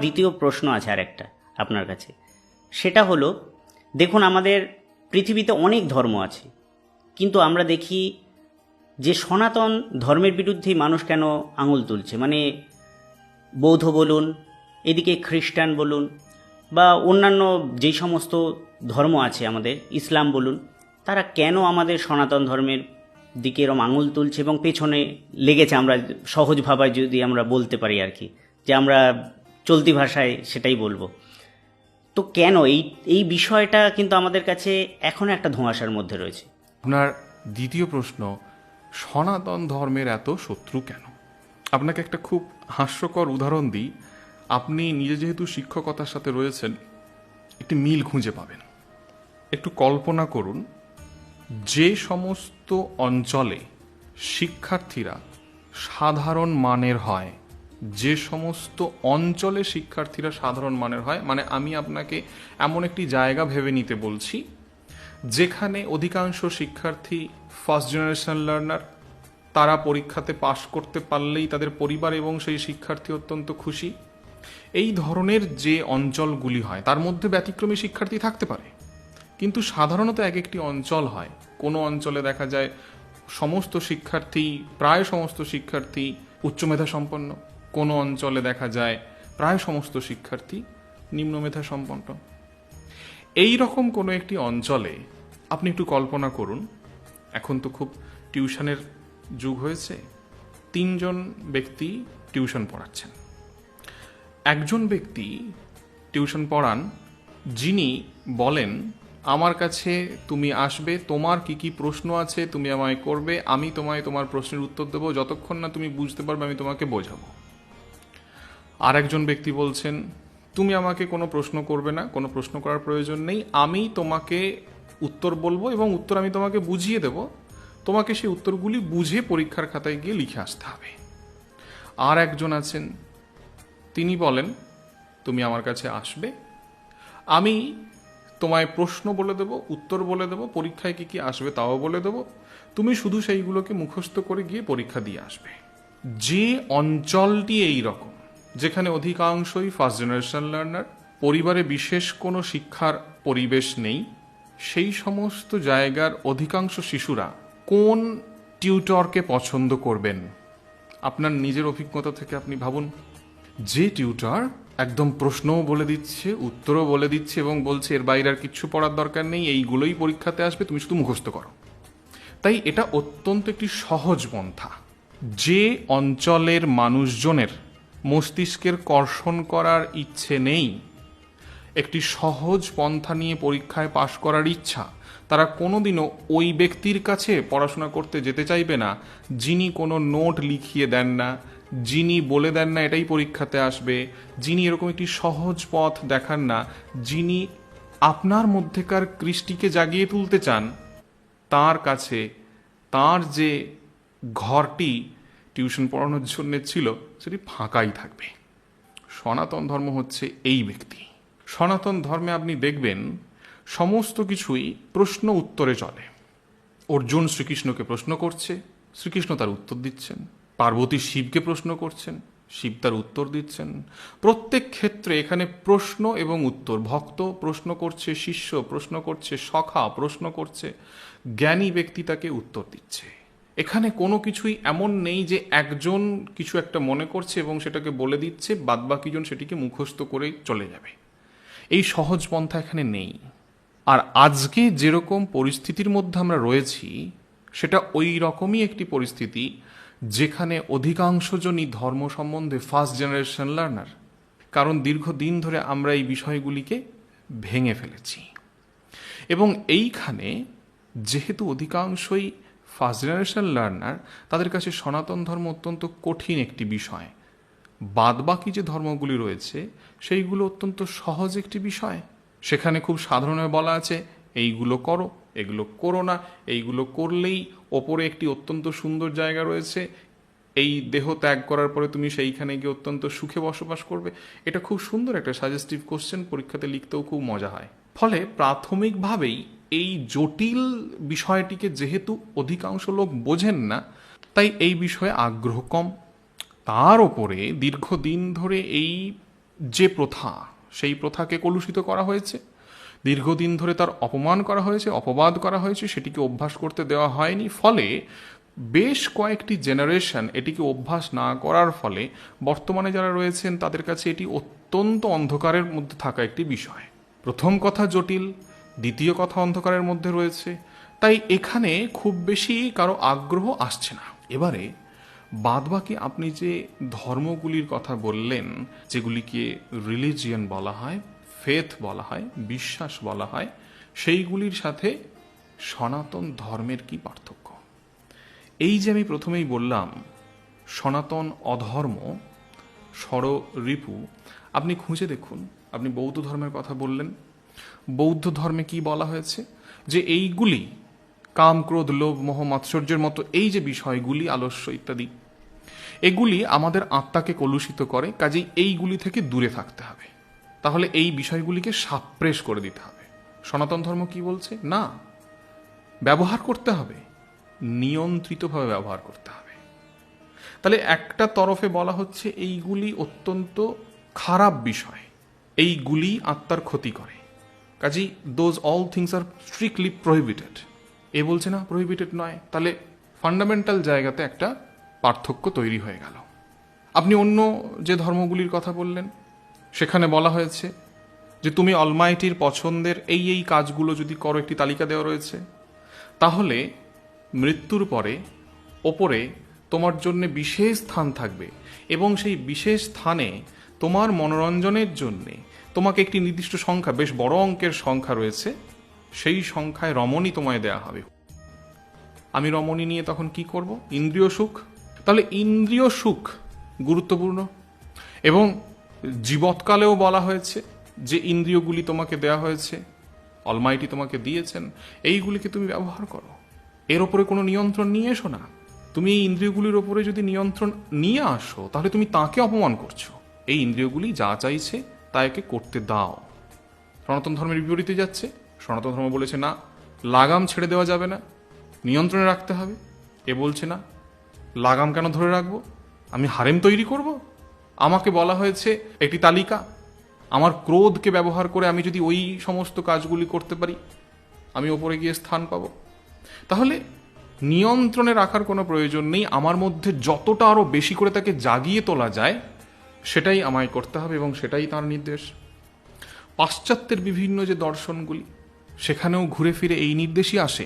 দ্বিতীয় প্রশ্ন আছে আর একটা আপনার কাছে, সেটা হলো, দেখুন আমাদের পৃথিবীতে অনেক ধর্ম আছে, কিন্তু আমরা দেখি যে সনাতন ধর্মের বিরুদ্ধেই মানুষ কেন আঙুল তুলছে। মানে বৌদ্ধ বলুন, এদিকে খ্রিস্টান বলুন, বা অন্যান্য যেই সমস্ত ধর্ম আছে আমাদের, ইসলাম বলুন, তারা কেন আমাদের সনাতন ধর্মের দিকে এরম আঙুল তুলছে এবং পেছনে লেগেছে, আমরা সহজ ভাবায় যদি আমরা বলতে পারি আর কি, যে আমরা চলতি ভাষায় সেটাই বলবো। তো কেন এই এই বিষয়টা কিন্তু আমাদের কাছে এখনো একটা ধোঁয়াশার মধ্যে রয়েছে। আপনার দ্বিতীয় প্রশ্ন, সনাতন ধর্মের এত শত্রু কেন? আপনাকে একটা খুব হাস্যকর উদাহরণ দিই। আপনি নিজে যেহেতু শিক্ষকতার সাথে রয়েছেন, একটি মিল খুঁজে পাবেন। একটু কল্পনা করুন, যে সমস্ত অঞ্চলে শিক্ষার্থীরা সাধারণ মানের হয়, যে সমস্ত অঞ্চলে শিক্ষার্থীরা সাধারণ মানের হয়, মানে আমি আপনাকে এমন একটি জায়গা ভেবে নিতে বলছি যেখানে অধিকাংশ শিক্ষার্থী ফার্স্ট জেনারেশন লার্নার, তারা পরীক্ষাতে পাশ করতে পারলেই তাদের পরিবার এবং সেই শিক্ষার্থী অত্যন্ত খুশি। এই ধরনের যে অঞ্চলগুলি হয় তার মধ্যে ব্যতিক্রমী শিক্ষার্থী থাকতে পারে, কিন্তু সাধারণত এক একটি অঞ্চল হয়। কোনো অঞ্চলে দেখা যায় সমস্ত শিক্ষার্থী, প্রায় সমস্ত শিক্ষার্থী উচ্চ মেধা সম্পন্ন, কোনো অঞ্চলে দেখা যায় প্রায় সমস্ত শিক্ষার্থী নিম্ন মেধা সম্পন্ন। এই রকম কোনো একটি অঞ্চলে আপনি একটু কল্পনা করুন, এখন তো খুব টিউশনের যুগ হয়েছে, 3 জন ব্যক্তি টিউশন পড়াচ্ছেন। একজন ব্যক্তি টিউশন পড়ান যিনি বলেন, আমার কাছে তুমি আসবে, তোমার কি কি প্রশ্ন আছে তুমি আমায় করবে, আমি তোমায় তোমার প্রশ্নের উত্তর দেবো, যতক্ষণ না তুমি বুঝতে পারবে আমি তোমাকে বোঝাবো। আর একজন ব্যক্তি বলছেন, তুমি আমাকে কোনো প্রশ্ন করবে না, কোনো প্রশ্ন করার প্রয়োজন নেই, আমি তোমাকে উত্তর বলবো এবং উত্তর আমি তোমাকে বুঝিয়ে দেব, তোমাকে সেই উত্তরগুলি বুঝে পরীক্ষার খাতায় গিয়ে লিখে আসতে হবে। আর একজন আছেন, তিনি বলেন, তুমি আমার কাছে আসবে, আমি তোমায় প্রশ্ন বলে দেব, উত্তর বলে দেব, পরীক্ষায় কি কি আসবে তাও বলে দেব, তুমি শুধু সেইগুলোকে মুখস্থ করে গিয়ে পরীক্ষা দিয়ে আসবে। যে অঞ্চলটি এই রকম, যেখানে অধিকাংশই ফার্স্ট জেনারেশন লার্নার, পরিবারে বিশেষ কোনো শিক্ষার পরিবেশ নেই, সেই সমস্ত জায়গার অধিকাংশ শিশুরা কোন টিউটরকে পছন্দ করবেন? আপনার নিজের অভিজ্ঞতা থেকে আপনি ভাবুন। যে টিউটর একদম প্রশ্নও বলে দিচ্ছে, উত্তরও বলে দিচ্ছে এবং বলছে এর বাইরে আর কিচ্ছু পড়ার দরকার নেই, এইগুলোই পরীক্ষাতে আসবে, তুমি শুধু মুখস্থ করো। তাই এটা অত্যন্ত একটি সহজ পন্থা। যে অঞ্চলের মানুষজনের মস্তিষ্কের কর্ষণ করার ইচ্ছে নেই, একটি সহজ পন্থা নিয়ে পরীক্ষায় পাশ করার ইচ্ছা, তারা কোনোদিনও ওই ব্যক্তির কাছে পড়াশোনা করতে যেতে চাইবে না যিনি কোনো নোট লিখিয়ে দেন না, যিনি বলে দেন না এটাই পরীক্ষাতে আসবে, যিনি এরকম একটি সহজ পথ দেখান না, যিনি আপনার মধ্যেকার কৃষ্টিকে জাগিয়ে তুলতে চান। তার কাছে তার যে ঘরটি টিউশন পড়ানোর জন্য ছিল সেটি ফাঁকাই থাকবে। সনাতন ধর্ম হচ্ছে এই ব্যক্তি। সনাতন ধর্মে আপনি দেখবেন সমস্ত কিছুই প্রশ্ন উত্তরে চলে। অর্জুন শ্রীকৃষ্ণকে প্রশ্ন করছে, শ্রীকৃষ্ণ তার উত্তর দিচ্ছেন। পার্বতী শিবকে প্রশ্ন করছেন, শিব তার উত্তর দিচ্ছেন। প্রত্যেক ক্ষেত্রে এখানে প্রশ্ন এবং উত্তর। ভক্ত প্রশ্ন করছে, শিষ্য প্রশ্ন করছে, সখা প্রশ্ন করছে, জ্ঞানী ব্যক্তি তাকে উত্তর দিচ্ছে। এখানে কোনো কিছুই এমন নেই যে একজন কিছু একটা মনে করছে এবং সেটাকে বলে দিচ্ছে, বাদবাকিজন সেটিকে মুখস্থ করে চলে যাবে। এই সহজ পন্থা এখানে নেই। আর আজকে যেরকম পরিস্থিতির মধ্যে আমরা রয়েছি, সেটা ওই রকমই একটি পরিস্থিতি যেখানে অধিকাংশজনই ধর্ম সম্বন্ধে ফার্স্ট জেনারেশন লার্নার, কারণ দীর্ঘদিন ধরে আমরা এই বিষয়গুলিকে ভেঙে ফেলেছি। এবং এইখানে যেহেতু অধিকাংশই ফার্স্ট জেনারেশন লার্নার, তাদের কাছে সনাতন ধর্ম অত্যন্ত কঠিন একটি বিষয়। বাদবাকি যে ধর্মগুলি রয়েছে সেইগুলো অত্যন্ত সহজ একটি বিষয়। সেখানে খুব সাধারণভাবে বলা আছে, এইগুলো করো, এগুলো করো না, এইগুলো করলেই ওপরে একটি অত্যন্ত সুন্দর জায়গা রয়েছে, এই দেহ ত্যাগ করার পরে তুমি সেইখানে গিয়ে অত্যন্ত সুখে বসবাস করবে। এটা খুব সুন্দর একটা সাজেস্টিভ কোশ্চেন, পরীক্ষাতে লিখতেও খুব মজা হয়। ফলে প্রাথমিকভাবেই এই জটিল বিষয়টিকে যেহেতু অধিকাংশ লোক বোঝেন না, তাই এই বিষয়ে আগ্রহ কম। তার ওপরে দীর্ঘদিন ধরে এই যে প্রথা, সেই প্রথাকে কলুষিত করা হয়েছে, দীর্ঘদিন ধরে তার অপমান করা হয়েছে, অপবাদ করা হয়েছে, সেটিকে অভ্যাস করতে দেওয়া হয়নি। ফলে বেশ কয়েকটি জেনারেশন এটিকে অভ্যাস না করার ফলে বর্তমানে যারা রয়েছেন তাদের কাছে এটি অত্যন্ত অন্ধকারের মধ্যে থাকা একটি বিষয়। প্রথম কথা জটিল, দ্বিতীয় কথা অন্ধকারের মধ্যে রয়েছে, তাই এখানে খুব বেশি কারো আগ্রহ আসছে না। এবারে বাদবাকি আপনি যে ধর্মগুলির কথা বললেন, যেগুলিকে রিলিজিয়ন বলা হয়, ফেথ বলা হয়, বিশ্বাস বলা হয়, সেইগুলির সাথে সনাতন ধর্মের কি পার্থক্য? এই যে আমি প্রথমেই বললাম সনাতন অধর্ম ষড়রিপু, আপনি খুঁজে দেখুন। আপনি বৌদ্ধ ধর্মের কথা বললেন, বৌদ্ধ ধর্মে কি বলা হয়েছে? যে এইগুলি কাম, ক্রোধ, লোভ, মোহ, মাৎসর্যের মতো এই যে বিষয়গুলি, আলস্য ইত্যাদি, এগুলি আমাদের আত্মাকে কলুষিত করে, কাজেই এইগুলি থেকে দূরে থাকতে হবে। তাহলে এই বিষয়গুলিকে সাপ্রেস করে দিতে হবে। সনাতন ধর্ম কি বলছে? না, ব্যবহার করতে হবে, নিয়ন্ত্রিতভাবে ব্যবহার করতে হবে। তাহলে একটা তরফে বলা হচ্ছে এইগুলি অত্যন্ত খারাপ বিষয়, এইগুলি আত্মার ক্ষতি করে, কাজেই those all things are strictly prohibited. এ বলছে না প্রহিবিটেড নয়। তাহলে ফান্ডামেন্টাল জায়গাতে একটা পার্থক্য তৈরি হয়ে গেল। আপনি অন্য যে ধর্মগুলির কথা বললেন, সেখানে বলা হয়েছে যে তুমি অলমাইটির পছন্দের এই এই কাজগুলো যদি করো, একটি তালিকা দেওয়া রয়েছে, তাহলে মৃত্যুর পরে ওপরে তোমার জন্য বিশেষ স্থান থাকবে, এবং সেই বিশেষ স্থানে তোমার মনোরঞ্জনের জন্যে তোমাকে একটি নির্দিষ্ট সংখ্যা, বেশ বড় অঙ্কের সংখ্যা রয়েছে, সেই সংখ্যায় রমণী তোমায় দেয়া হবে। আমি রমণী নিয়ে তখন কি করব? ইন্দ্রিয় সুখ। তাহলে ইন্দ্রিয় সুখ গুরুত্বপূর্ণ। এবং জীবৎকালেও বলা হয়েছে যে ইন্দ্রিয়গুলি তোমাকে দেয়া হয়েছে, অলমাইটি তোমাকে দিয়েছেন, এইগুলিকে তুমি ব্যবহার করো, এর ওপরে কোনো নিয়ন্ত্রণ নিয়ে এসো না। তুমি এই ইন্দ্রিয়গুলির ওপরে যদি নিয়ন্ত্রণ নিয়ে আসো, তাহলে তুমি তাকে অপমান করছো। এই ইন্দ্রিয়গুলি যা চাইছে তাকে করতে দাও। সনাতন ধর্মের বিপরীতে যাচ্ছে। সনাতন ধর্ম বলেছে না, লাগাম ছেড়ে দেওয়া যাবে না, নিয়ন্ত্রণে রাখতে হবে। এ বলছে না, লাগাম কেন ধরে রাখবো? আমি হারেম তৈরি করব? আমাকে বলা হয়েছে একটি তালিকা, আমার ক্রোধকে ব্যবহার করে আমি যদি ওই সমস্ত কাজগুলি করতে পারি, আমি ওপরে গিয়ে স্থান পাব। তাহলে নিয়ন্ত্রণে রাখার কোনো প্রয়োজন নেই। আমার মধ্যে যতটা আরো বেশি করে তাকে জাগিয়ে তোলা যায়, সেটাই আমায় করতে হবে, এবং সেটাই তার নির্দেশ। পাশ্চাত্যের বিভিন্ন যে দর্শনগুলি, সেখানেও ঘুরে ফিরে এই নির্দেশই আসে,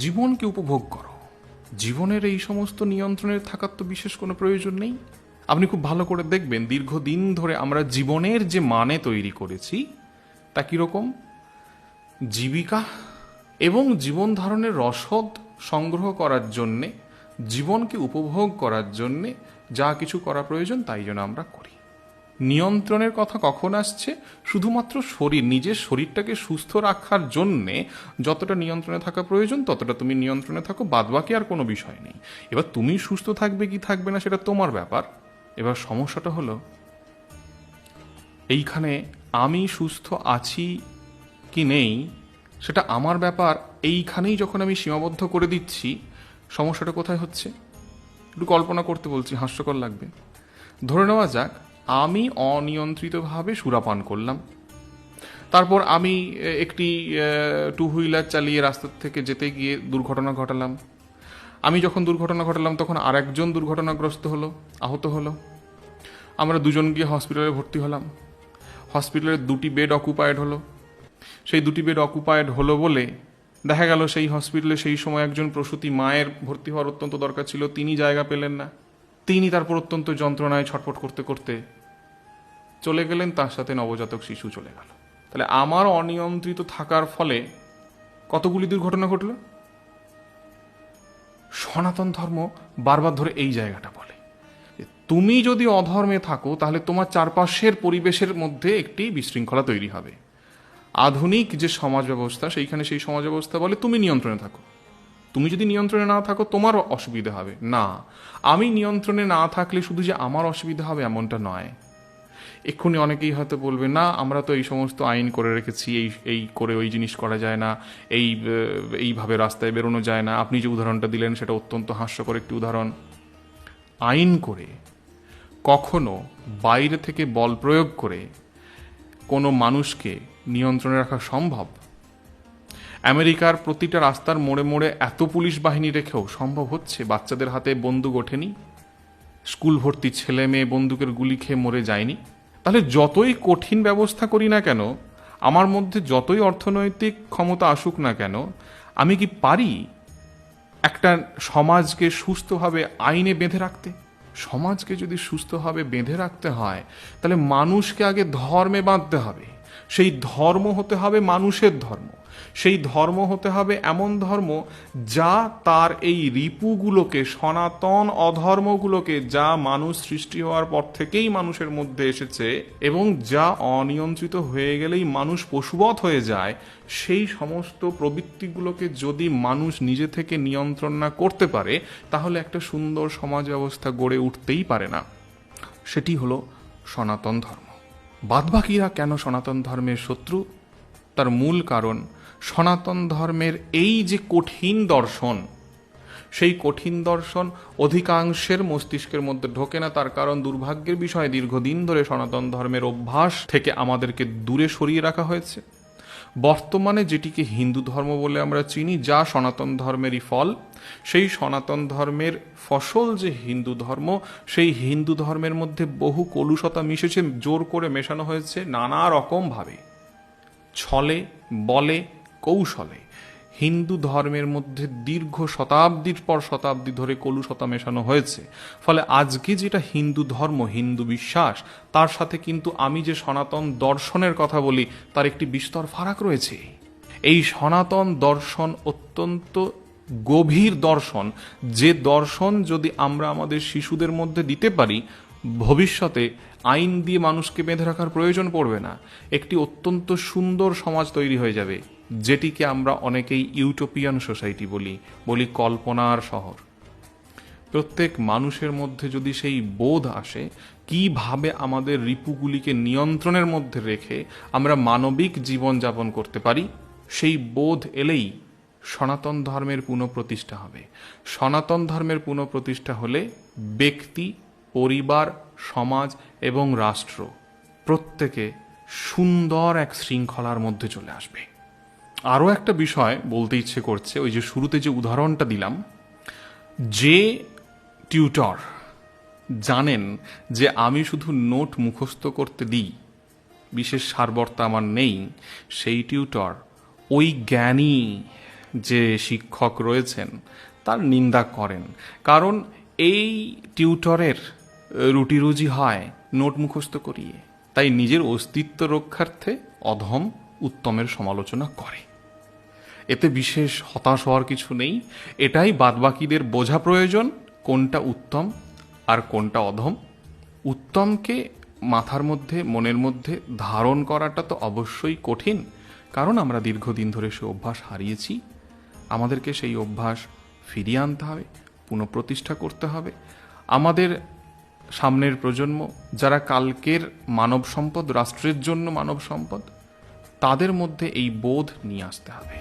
জীবনকে উপভোগ করো। জীবনের এই সমস্ত নিয়ন্ত্রণের থাকার তো বিশেষ কোনো প্রয়োজন নেই। আপনি খুব ভালো করে দেখবেন, দীর্ঘদিন ধরে আমরা জীবনের যে মানে তৈরি করেছি, তা কীরকম? জীবিকা এবং জীবন ধারণের রসদ সংগ্রহ করার জন্যে, জীবনকে উপভোগ করার জন্যে যা কিছু করা প্রয়োজন তাই জন্য আমরা করি। নিয়ন্ত্রণের কথা কখন আসছে? শুধুমাত্র শরীর, নিজের শরীরটাকে সুস্থ রাখার জন্যে যতটা নিয়ন্ত্রণে থাকা প্রয়োজন ততটা তুমি নিয়ন্ত্রণে থাকো, বাদবাকি আর কোনো বিষয় নেই। এবার তুমি সুস্থ থাকবে কি থাকবে না সেটা তোমার ব্যাপার। এবার সমস্যাটা হলো এইখানে, আমি সুস্থ আছি কি নেই সেটা আমার ব্যাপার, এইখানেই যখন আমি সীমাবদ্ধ করে দিচ্ছি, সমস্যাটা কোথায় হচ্ছে? একটু কল্পনা করতে বলছি, হাস্যকর লাগবে। ধরে নেওয়া যাক আমি অনিয়ন্ত্রিতভাবে সুরাপান করলাম, তারপর আমি একটি টু হুইলার চালিয়ে রাস্তার থেকে যেতে গিয়ে দুর্ঘটনা ঘটালাম। আমি যখন দুর্ঘটনা ঘটালাম তখন আরেকজন দুর্ঘটনাগ্রস্ত হলো, আহত হলো। আমরা দুজন গিয়ে হসপিটালে ভর্তি হলাম। হসপিটালের 2টি বেড অকুপায়েড হলো। সেই 2টি বেড অকুপায়েড হলো বলে দেখা গেল সেই হসপিটালে সেই সময় একজন প্রসূতি মায়ের ভর্তি হওয়ার অত্যন্ত দরকার ছিল, তিনি জায়গা পেলেন না। তিনি তারপর অত্যন্ত যন্ত্রণায় ছটফট করতে করতে চলে গেলেন, তার সাথে নবজাতক শিশু চলে গেল। তাহলে আমার অনিয়ন্ত্রিত থাকার ফলে কতগুলি দুর্ঘটনা ঘটল? সনাতন ধর্ম বারবার ধরে এই জায়গাটা বলে, তুমি যদি অধর্মে থাকো তাহলে তোমার চারপাশের পরিবেশের মধ্যে একটি বিশৃঙ্খলা তৈরি হবে। আধুনিক যে সমাজ ব্যবস্থা, সেইখানে সেই সমাজ ব্যবস্থা বলে তুমি নিয়ন্ত্রণে থাকো। তুমি যদি নিয়ন্ত্রণে না থাকো তোমার অসুবিধা হবে না। আমি নিয়ন্ত্রণে না থাকলে শুধু যে আমার অসুবিধা হবে এমনটা নয়। এক্ষুনি অনেকেই হয়তো বলবে, না আমরা তো এই সমস্ত আইন করে রেখেছি, এই করে ওই জিনিস করা যায় না, এইভাবে রাস্তায় বেরোনো যায় না। আপনি যে উদাহরণটা দিলেন সেটা অত্যন্ত হাস্যকর একটি উদাহরণ। আইন করে কখনো বাইরে থেকে বল প্রয়োগ করে কোনো মানুষকে নিয়ন্ত্রণে রাখা সম্ভব? আমেরিকার প্রতিটা রাস্তার মোড়ে মোড়ে এত পুলিশ বাহিনী রেখেও সম্ভব হচ্ছে? বাচ্চাদের হাতে বন্দুক ওঠেনি, স্কুল ভর্তি ছেলে মেয়ে বন্দুকের গুলি খেয়ে মরে যায়নি? তাহলে যতই কঠিন ব্যবস্থা করি না কেন, আমার মধ্যে যতই অর্থনৈতিক ক্ষমতা আসুক না কেন, আমি কি পারি একটা সমাজকে সুস্থভাবে আইনে বেঁধে রাখতে? সমাজকে যদি সুস্থভাবে বেঁধে রাখতে হয়, তাহলে মানুষকে আগে ধর্মে বাঁধতে হবে। সেই ধর্ম হতে হবে মানুষের ধর্ম। সেই ধর্ম হতে হবে এমন ধর্ম যা তার এই রিপুগুলোকে, সনাতন অধর্মগুলোকে, যা মানুষ সৃষ্টি হওয়ার পর থেকেই মানুষের মধ্যে এসেছে এবং যা অনিয়ন্ত্রিত হয়ে গেলেই মানুষ পশুবৎ হয়ে যায়, সেই সমস্ত প্রবৃত্তিগুলোকে যদি মানুষ নিজে থেকে নিয়ন্ত্রণ না করতে পারে, তাহলে একটা সুন্দর সমাজ ব্যবস্থা গড়ে উঠতেই পারে না। সেটি হলো সনাতন ধর্ম। বাদবাকিরা কেন সনাতন ধর্মের শত্রু? তার মূল কারণ, সনাতন ধর্মের এই যে কঠিন দর্শন, সেই কঠিন দর্শন অধিকাংশের মস্তিষ্কের মধ্যে ঢোকে না। তার কারণ, দুর্ভাগ্যের বিষয়, দীর্ঘদিন ধরে সনাতন ধর্মের অভ্যাস থেকে আমাদেরকে দূরে সরিয়ে রাখা হয়েছে। বর্তমানে যেটিকে হিন্দু ধর্ম বলে আমরা চিনি, যা সনাতন ধর্মেরই ফল, সেই সনাতন ধর্মের ফসল যে হিন্দু ধর্ম, সেই হিন্দু ধর্মের মধ্যে বহু কলুষতা মিশেছে, জোর করে মেশানো হয়েছে নানা রকমভাবে, ছলে বলে কৌশলে। হিন্দু ধর্মের মধ্যে দীর্ঘ শতাব্দীর পর শতাব্দী ধরে কলুষতা মেশানো হয়েছে। ফলে আজকে যেটা হিন্দু ধর্ম, হিন্দু বিশ্বাস, তার সাথে কিন্তু আমি যে সনাতন দর্শনের কথা বলি, তার একটি বিস্তর ফারাক রয়েছে। এই সনাতন দর্শন অত্যন্ত গভীর দর্শন, যে দর্শন যদি আমরা আমাদের শিশুদের মধ্যে দিতে পারি, ভবিষ্যতে আইন দিয়ে মানুষকে বেঁধে রাখার প্রয়োজন পড়বে না। একটি অত্যন্ত সুন্দর সমাজ তৈরি হয়ে যাবে, যেটিকে আমরা অনেকেই ইউটোপিয়ান সোসাইটি বলি কল্পনার শহর। প্রত্যেক মানুষের মধ্যে যদি সেই বোধ আসে কিভাবে আমাদের রিপুগুলিকে নিয়ন্ত্রণের মধ্যে রেখে আমরা মানবিক জীবন যাপন করতে পারি, সেই বোধ এলেই সনাতন ধর্মের পুনঃপ্রতিষ্ঠা হবে। সনাতন ধর্মের পুনঃপ্রতিষ্ঠা হলে ব্যক্তি, পরিবার, সমাজ এবং রাষ্ট্র প্রত্যেকে সুন্দর এক শৃঙ্খলার মধ্যে চলে আসবে। আরও একটা বিষয় বলতে ইচ্ছে করছে, ওই যে শুরুতে যে উদাহরণটা দিলাম, যে টিউটর জানেন যে আমি শুধু নোট মুখস্থ করতে দিই, বিশেষ সারবর্তা আমার নেই, সেই টিউটর ওই জ্ঞানী যে শিক্ষক রয়েছেন তার নিন্দা করেন। কারণ এই টিউটরের রুটি রুজি হয় নোট মুখস্থ করিয়ে, তাই নিজের অস্তিত্ব রক্ষার্থে অধম উত্তমের সমালোচনা করে। এতে বিশেষ হতাশ হওয়ার কিছু নেই। এটাই বাদবাকিদের বোঝা প্রয়োজন, কোনটা উত্তম আর কোনটা অধম। উত্তমকে মাথার মধ্যে, মনের মধ্যে ধারণ করাটা তো অবশ্যই কঠিন, কারণ আমরা দীর্ঘদিন ধরে সে অভ্যাস হারিয়েছি। আমাদেরকে সেই অভ্যাস ফিরিয়ে আনতে হবে, পুনঃপ্রতিষ্ঠা করতে হবে। আমাদের সামনের প্রজন্ম, যারা কালকের মানব সম্পদ, রাষ্ট্রের জন্য মানব সম্পদ, তাদের মধ্যে এই বোধ নিয়ে আসতে হবে।